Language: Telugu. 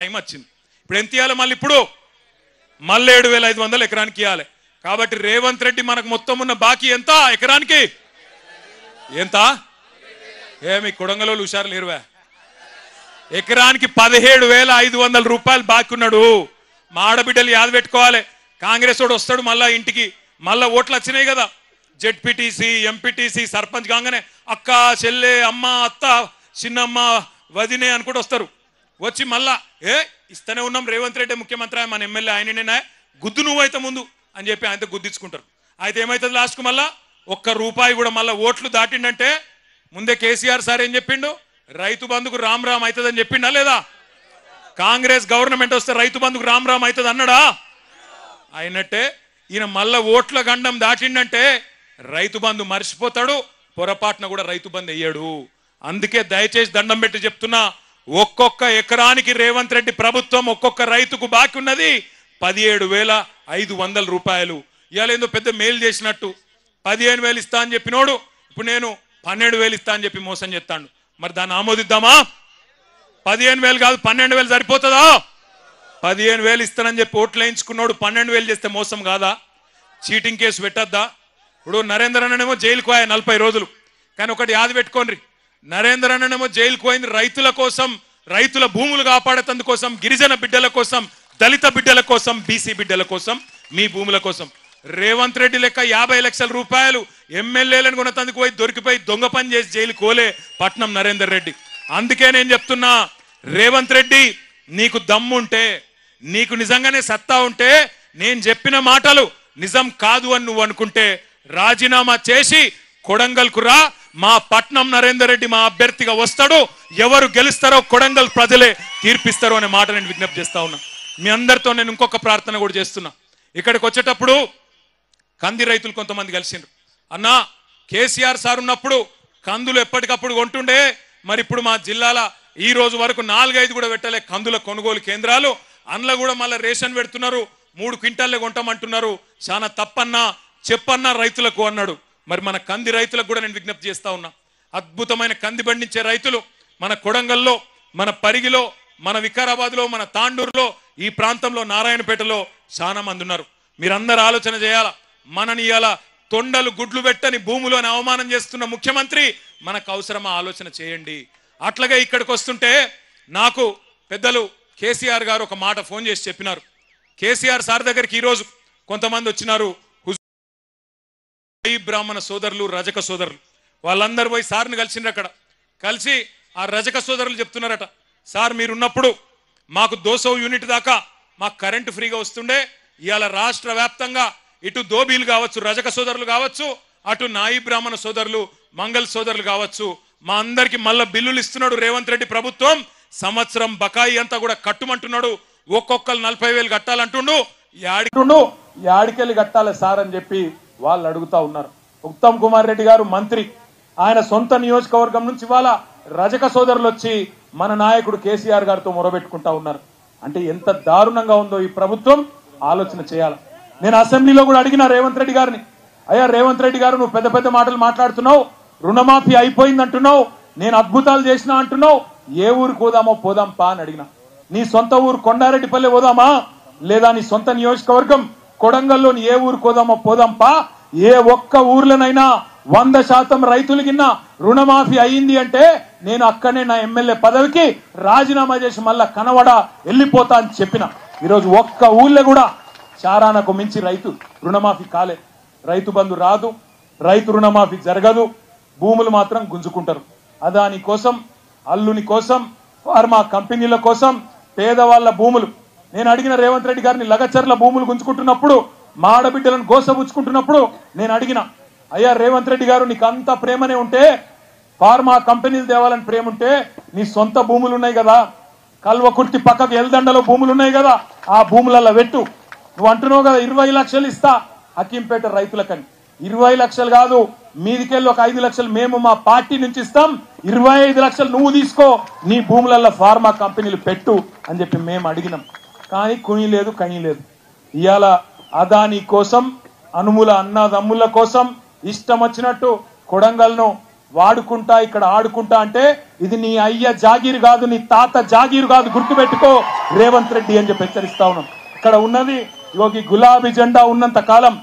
టైం వచ్చింది. ఇప్పుడు ఎంత ఇవ్వాలి? మళ్ళీ 7,500 ఎకరానికి ఇవ్వాలి. కాబట్టి రేవంత్ రెడ్డి మనకు మొత్తం ఉన్న బాకీ ఎంత ఎకరానికి? ఎంత? ఏమి కొడంగలోళ్ళు హుషారు లేరువా? ఎకరానికి 17,500 రూపాయలు బాకీ ఉన్నాడు. మా ఆడబిడ్డలు యాద పెట్టుకోవాలి. కాంగ్రెస్ వాడు వస్తాడు మళ్ళా ఇంటికి, మళ్ళా ఓట్లు వచ్చినాయి కదా, జెడ్పీటీసీ ఎంపీటీసీ సర్పంచ్ కాగానే అక్క చెల్లె అమ్మ అత్త చిన్నమ్మ వదినే అనుకుంటూ వస్తారు. వచ్చి మళ్ళా ఇస్తూనే ఉన్నాం, రేవంత్ రెడ్డి ముఖ్యమంత్రి, మన ఎమ్మెల్యే ఆయననేనా, గుద్దు నువ్వైతే ముందు అని చెప్పి ఆయనతో గుద్దించుకుంటారు. అయితే ఏమవుతుంది లాస్ట్కు? మళ్ళా ₹1 కూడా మళ్ళీ ఓట్లు దాటిండంటే ముందే కేసీఆర్ సార్ ఏం చెప్పిండు? రైతు బంధుకు రామ్ రామ్ అవుతుందని చెప్పిండా లేదా? కాంగ్రెస్ గవర్నమెంట్ వస్తే రైతు బంధుకు రామ్ రామ్ అవుతుంది అన్నాడా? అయినట్టే ఈయన మళ్ళా ఓట్ల గండం దాటిండంటే రైతు బంధు మర్చిపోతాడు, పొరపాటున కూడా రైతు బంధు వేయడు. అందుకే దయచేసి దండం పెట్టి చెప్తున్నా, ఒక్కొక్క ఎకరానికి రేవంత్ రెడ్డి ప్రభుత్వం ఒక్కొక్క రైతుకు బాకీ ఉన్నది 17,500 రూపాయలు. ఇవాళ ఏందో పెద్ద మేలు చేసినట్టు 15,000 ఇస్తా అని చెప్పినోడు ఇప్పుడు నేను 12,000 ఇస్తా అని చెప్పి మోసం చేస్తాడు. మరి దాన్ని ఆమోదిద్దామా? 15,000 కాదు 12,000 సరిపోతుందా? 15,000 ఇస్తానని చెప్పి ఓట్లు వేయించుకున్నాడు 12,000 చేస్తే మోసం కాదా? చీటింగ్ కేసు పెట్టద్దా? ఇప్పుడు నరేంద్ర అన్ననేమో జైలుకు పోయా 40 రోజులు. కానీ ఒకటి యాద పెట్టుకోండి, నరేంద్ర అన్ననేమో జైలుకు పోయింది రైతుల కోసం, రైతుల భూములు కాపాడేందుకోసం, గిరిజన బిడ్డల కోసం, దళిత బిడ్డల కోసం, బీసీ బిడ్డల కోసం, మీ భూముల కోసం. రేవంత్ రెడ్డి లెక్క 50 లక్షల రూపాయలు ఎమ్మెల్యేలను కొనతందుకు పోయి దొరికిపోయి దొంగ పని చేసి జైలుకు పోలే పట్నం నరేందర్ రెడ్డి. అందుకే నేను చెప్తున్నా, రేవంత్ రెడ్డి నీకు దమ్ముంటే, నీకు నిజంగానే సత్తా ఉంటే, నేను చెప్పిన మాటలు నిజం కాదు అని నువ్వు అనుకుంటే రాజీనామా చేసి కొడంగల్కు రా. మా పట్నం నరేందర్ రెడ్డి మా అభ్యర్థిగా వస్తాడు. ఎవరు గెలుస్తారో కొడంగల్ ప్రజలే తీర్పిస్తారో అనే మాట నేను విజ్ఞప్తి చేస్తా ఉన్నా. మీ అందరితో నేను ఇంకొక ప్రార్థన కూడా చేస్తున్నా. ఇక్కడికి వచ్చేటప్పుడు కంది రైతులు కొంతమంది కలిసిండ్రు. అన్నా, కేసీఆర్ సార్ ఉన్నప్పుడు కందులు ఎప్పటికప్పుడు కొంటుండే, మరి ఇప్పుడు మా జిల్లాల ఈ రోజు వరకు 4-5 కూడా పెట్టలే కందుల కొనుగోలు కేంద్రాలు. అందులో కూడా మళ్ళీ రేషన్ పెడుతున్నారు, 3 క్వింటాల్లే కొంటామంటున్నారు. చాలా తప్పన్నా చెప్పన్నా రైతులకు అన్నాడు. మరి మన కంది రైతులకు కూడా నేను విజ్ఞప్తి చేస్తా ఉన్నా. అద్భుతమైన కంది పండించే రైతులు మన కొడంగల్లో, మన పరిగిలో, మన వికారాబాద్లో, మన తాండూరులో, ఈ ప్రాంతంలో నారాయణపేటలో చాలా మంది ఉన్నారు. మీరందరూ ఆలోచన చేయాలా. మనని ఇలా తొండలు గుడ్లు పెట్టని భూములను అవమానం చేస్తున్న ముఖ్యమంత్రి మనకు అవసరమా? ఆలోచన చేయండి. అట్లాగే ఇక్కడికి వస్తుంటే నాకు పెద్దలు కేసీఆర్ గారు ఒక మాట ఫోన్ చేసి చెప్పినారు. కేసీఆర్ సార్ దగ్గరికి ఈరోజు కొంతమంది వచ్చినారు, బ్రాహ్మణ సోదరులు, రజక సోదరులు. వాళ్ళందరూ పోయి సార్ని కలిసిండ్రు. అక్కడ కలిసి ఆ రజక సోదరులు చెప్తున్నారట, సార్ మీరున్నప్పుడు మాకు 200 యూనిట్ దాకా మాకు కరెంటు ఫ్రీగా వస్తుండే. ఇవాళ రాష్ట్ర వ్యాప్తంగా ఇటు దోబీలు కావచ్చు, రజక సోదరులు కావచ్చు, అటు నాయి బ్రాహ్మణ సోదరులు, మంగళ సోదరులు కావచ్చు, మా అందరికి మళ్ళా బిల్లులు ఇస్తున్నాడు రేవంత్ రెడ్డి ప్రభుత్వం. సంవత్సరం బకాయి అంతా కూడా కట్టుమంటున్నాడు. ఒక్కొక్కరు 40,000 కట్టాలంటుండు. యాడికెళ్ళి కట్టాలి సార్ అని చెప్పి వాళ్ళు అడుగుతా ఉన్నారు. ఉత్తమ్ కుమార్ రెడ్డి గారు మంత్రి, ఆయన సొంత నియోజకవర్గం నుంచి ఇవాళ రజక సోదరులు వచ్చి మన నాయకుడు కేసీఆర్ గారితో మొరబెట్టుకుంటా ఉన్నారు. అంటే ఎంత దారుణంగా ఉందో ఈ ప్రభుత్వం, ఆలోచన చేయాలి. నేను అసెంబ్లీలో కూడా అడిగిన రేవంత్ రెడ్డి గారిని, అయ్యా రేవంత్ రెడ్డి గారు నువ్వు పెద్ద పెద్ద మాటలు మాట్లాడుతున్నావు, రుణమాఫీ అయిపోయింది అంటున్నావు, నేను అద్భుతాలు చేసినా అంటున్నావు, ఏ ఊరికి పోదామో పోదాం పా అని అడిగిన. నీ సొంత ఊరు కొండారెడ్డిపల్లి పోదామా, లేదా నీ సొంత నియోజకవర్గం కొడంగల్లోని ఏ ఊరికి పోదామో పోదాం పా. ఏ ఒక్క ఊర్లోనైనా 100% రైతులు కింద రుణమాఫీ అయ్యింది అంటే నేను అక్కడనే నా ఎమ్మెల్యే పదవికి రాజీనామా చేసి మళ్ళా కనవడ వెళ్ళిపోతా అని చెప్పిన. ఈరోజు ఒక్క ఊళ్ళో కూడా చారానకు మించి రైతు రుణమాఫీ కాలే. రైతు బంధు రాదు, రైతు రుణమాఫీ జరగదు, భూములు మాత్రం గుంజుకుంటారు. అదాని కోసం, అల్లుని కోసం, ఫార్మా కంపెనీల కోసం పేదవాళ్ల భూములు. నేను అడిగిన రేవంత్ రెడ్డి గారిని, లగచర్ల భూములు గుంజుకుంటున్నప్పుడు, మాడబిడ్డలను గోసబుచ్చుకుంటున్నప్పుడు నేను అడిగిన, అయ్యా రేవంత్ రెడ్డి గారు నీకు అంత ప్రేమనే ఉంటే, ఫార్మా కంపెనీలు తేవాలని ప్రేమ ఉంటే, నీ సొంత భూములు ఉన్నాయి కదా, కల్వకుర్తి పక్కకు ఎల్దండలో భూములు ఉన్నాయి కదా, ఆ భూములలో పెట్టు. నువ్వు అంటున్నావు కదా 20 లక్షలు ఇస్తా హకీంపేట రైతులకని. 20 లక్షలు కాదు, మీదికెళ్ళి ఒక 5 లక్షలు మేము మా పార్టీ నుంచి ఇస్తాం, 25 లక్షలు నువ్వు తీసుకో, నీ భూములలో ఫార్మా కంపెనీలు పెట్టు అని చెప్పి మేము అడిగినాం. కానీ కుని లేదు, కని లేదు. ఇవాళ అదాని కోసం, అనుముల అన్నదమ్ముల కోసం ఇష్టం వచ్చినట్టు కొడంగల్ను వాడుకుంటా ఇక్కడ ఆడుకుంటా అంటే ఇది నీ అయ్య జాగీరు కాదు, నీ తాత జాగీరు కాదు, గుర్తుపెట్టుకో రేవంత్ రెడ్డి అని చెప్పి హెచ్చరిస్తా ఉన్నాం. ఇక్కడ ఉన్నది యోగి గులాబీ జెండా ఉన్నంత కాలం